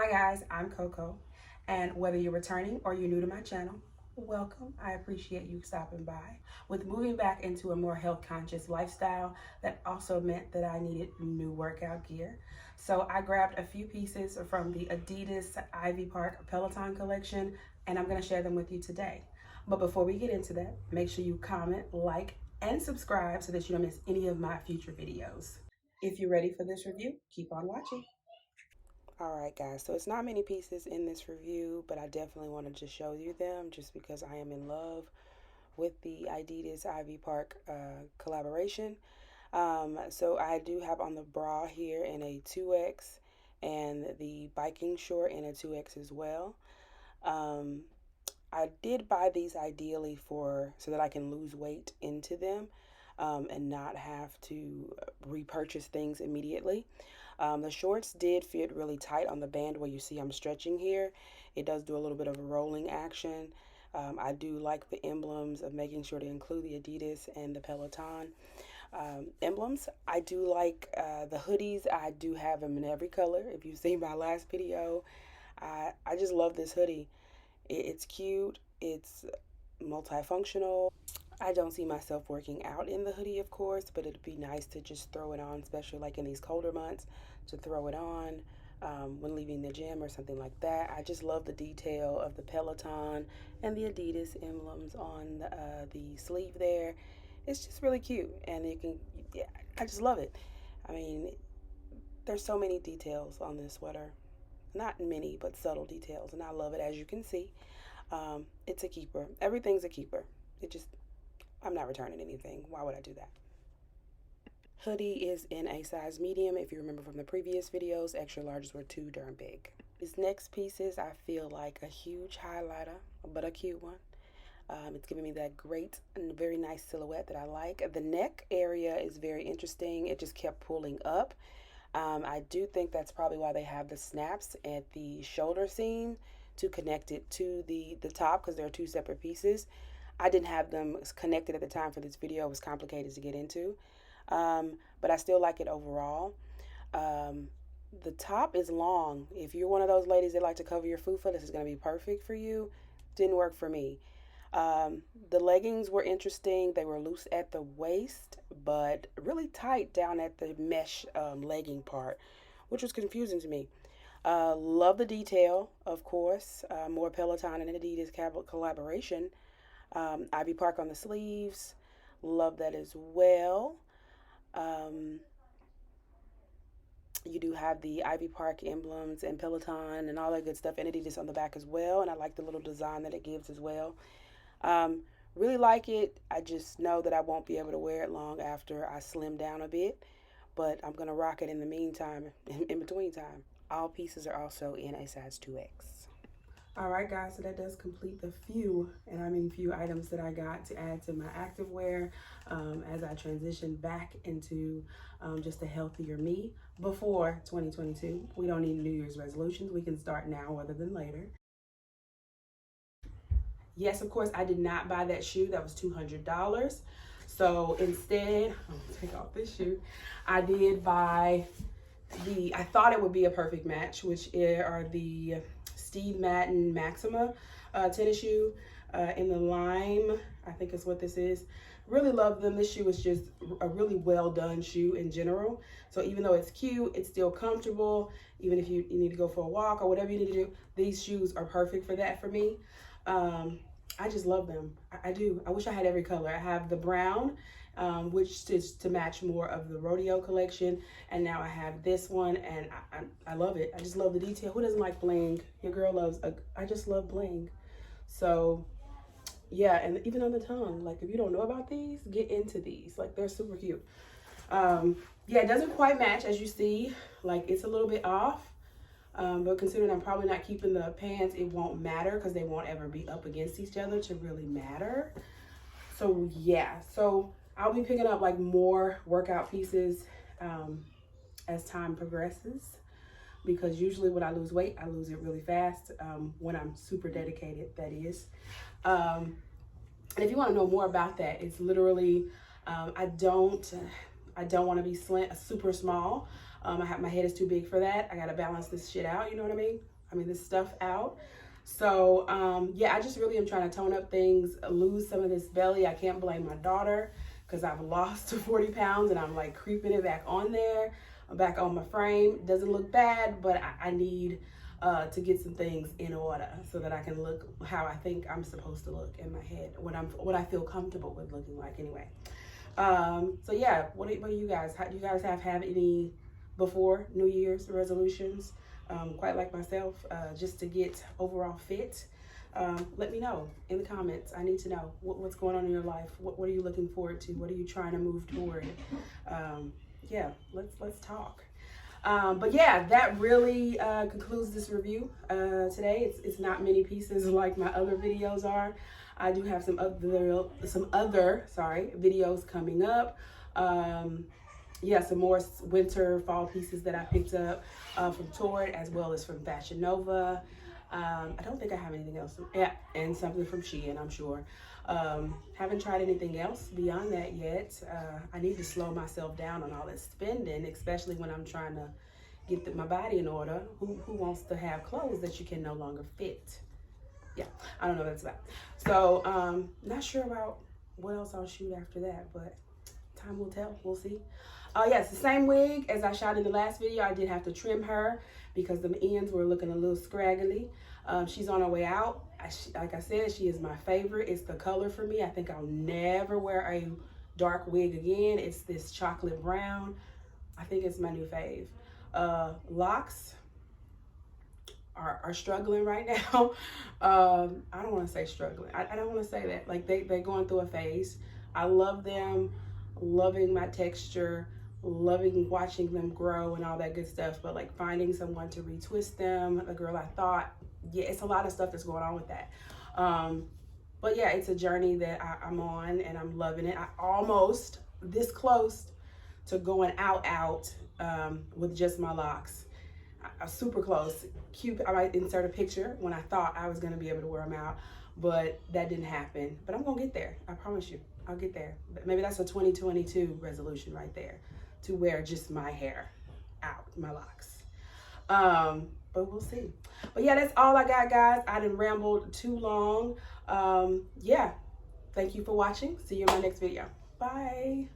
Hi guys, I'm Coco, and whether you're returning or you're new to my channel, welcome. I appreciate you stopping by. With moving back into a more health conscious lifestyle, that also meant that I needed new workout gear. So I grabbed a few pieces from the Adidas Ivy Park Peloton collection, and I'm going to share them with you today. But before we get into that, make sure you comment, like, and subscribe so that you don't miss any of my future videos. If you're ready for this review, keep on watching. Alright guys, so it's not many pieces in this review, but I definitely wanted to show you them just because I am in love with the Adidas Ivy Park collaboration. So I do have on the bra here in a 2X and the biking short in a 2X as well. I did buy these ideally so that I can lose weight into them and not have to repurchase things immediately. The shorts did fit really tight on the band where you see I'm stretching here. It does do a little bit of a rolling action. I do like the emblems of making sure to include the Adidas and the Peloton emblems. I do like the hoodies. I do have them in every color. If you've seen my last video, I just love this hoodie. It's cute. It's multifunctional. I don't see myself working out in the hoodie, of course, but it'd be nice to just throw it on, especially like in these colder months, to throw it on when leaving the gym or something like that. I just love the detail of the Peloton and the Adidas emblems on the sleeve there. It's just really cute, and yeah, I just love it. I mean, there's so many details on this sweater. Not many, but subtle details, and I love it, as you can see. It's a keeper. Everything's a keeper. I'm not returning anything. Why would I do that? Hoodie is in a size medium. If you remember from the previous videos, extra larges were too darn big. This next piece is, I feel like, a huge highlighter, but a cute one. It's giving me that great and very nice silhouette that I like. The neck area is very interesting. It just kept pulling up. I do think that's probably why they have the snaps at the shoulder seam to connect it to the top, because they're two separate pieces. I didn't have them connected at the time for this video. It was complicated to get into. But I still like it overall. The top is long. If you're one of those ladies that like to cover your fufa, this is going to be perfect for you. Didn't work for me. The leggings were interesting. They were loose at the waist, but really tight down at the mesh legging part, which was confusing to me. Love the detail, of course. More Peloton and Adidas collaboration. Ivy Park on the sleeves. Love that as well. You do have the Ivy Park emblems and Peloton and all that good stuff, and Adidas on the back as well. And I like the little design that it gives as well. Really like it. I just know that I won't be able to wear it long after I slim down a bit, but I'm going to rock it in the meantime, in between time. All pieces are also in a size 2X. Alright guys, so that does complete the few items that I got to add to my activewear as I transition back into just a healthier me before 2022. We don't need New Year's resolutions. We can start now rather than later. Yes, of course, I did not buy that shoe. That was $200. So instead, I'm gonna take off this shoe. I did buy I thought it would be a perfect match, which are the Steve Madden Maxima tennis shoe in the lime, I think is what this is. Really love them. This shoe is just a really well done shoe in general. So even though it's cute, it's still comfortable. Even if you need to go for a walk or whatever you need to do, these shoes are perfect for that for me. I just love them. I do. I wish I had every color. I have the brown, which is to match more of the rodeo collection, and now I have this one, and I love it. I just love the detail. Who doesn't like bling? Your girl loves I just love bling. So yeah, and even on the tongue, like if you don't know about these, get into these. Like they're super cute. Yeah, it doesn't quite match, as you see. Like it's a little bit off. But considering I'm probably not keeping the pants, it won't matter because they won't ever be up against each other to really matter. So yeah, so I'll be picking up like more workout pieces as time progresses, because usually when I lose weight, I lose it really fast when I'm super dedicated, that is. And if you want to know more about that, it's literally, I don't I don't want to be super small. My head is too big for that. I got to balance this shit out, you know what I mean? This stuff out. So, yeah, I just really am trying to tone up things, lose some of this belly. I can't blame my daughter because I've lost 40 pounds and I'm like creeping it back on there, back on my frame. It doesn't look bad, but I need to get some things in order so that I can look how I think I'm supposed to look in my head, what I feel comfortable with looking like anyway. So yeah, what do you guys, do you guys have any before New Year's resolutions? Quite like myself, just to get overall fit. Let me know in the comments. I need to know what's going on in your life. What are you looking forward to? What are you trying to move toward? Yeah, let's talk. But yeah, that really concludes this review today. It's not many pieces like my other videos are. I do have some other videos coming up. Yeah, some more winter, fall pieces that I picked up from Torrid as well as from Fashion Nova. I don't think I have anything else. Yeah, and something from Shein, I'm sure. Haven't tried anything else beyond that yet. I need to slow myself down on all this spending, especially when I'm trying to get my body in order. Who wants to have clothes that you can no longer fit? Yeah, I don't know what that's about. So, not sure about what else I'll shoot after that, but time will tell. We'll see. Yes, the same wig as I shot in the last video. I did have to trim her because the ends were looking a little scraggly. She's on her way out. Like I said, she is my favorite. It's the color for me. I think I'll never wear a dark wig again. It's this chocolate brown. I think it's my new fave. Locks are struggling right now. I don't want to say struggling. I don't want to say that. Like they're going through a phase. I love them, loving my texture, loving watching them grow and all that good stuff. But like finding someone to retwist them, the girl I thought, yeah, it's a lot of stuff that's going on with that. But yeah, it's a journey that I'm on and I'm loving it. I almost this close to going out with just my locks. I'm super close. Cute. I might insert a picture when I thought I was going to be able to wear them out, but that didn't happen. But I'm going to get there. I promise you. I'll get there. Maybe that's a 2022 resolution right there, to wear just my hair out, my locks. But we'll see. But yeah, that's all I got, guys. I didn't ramble too long. Yeah. Thank you for watching. See you in my next video. Bye.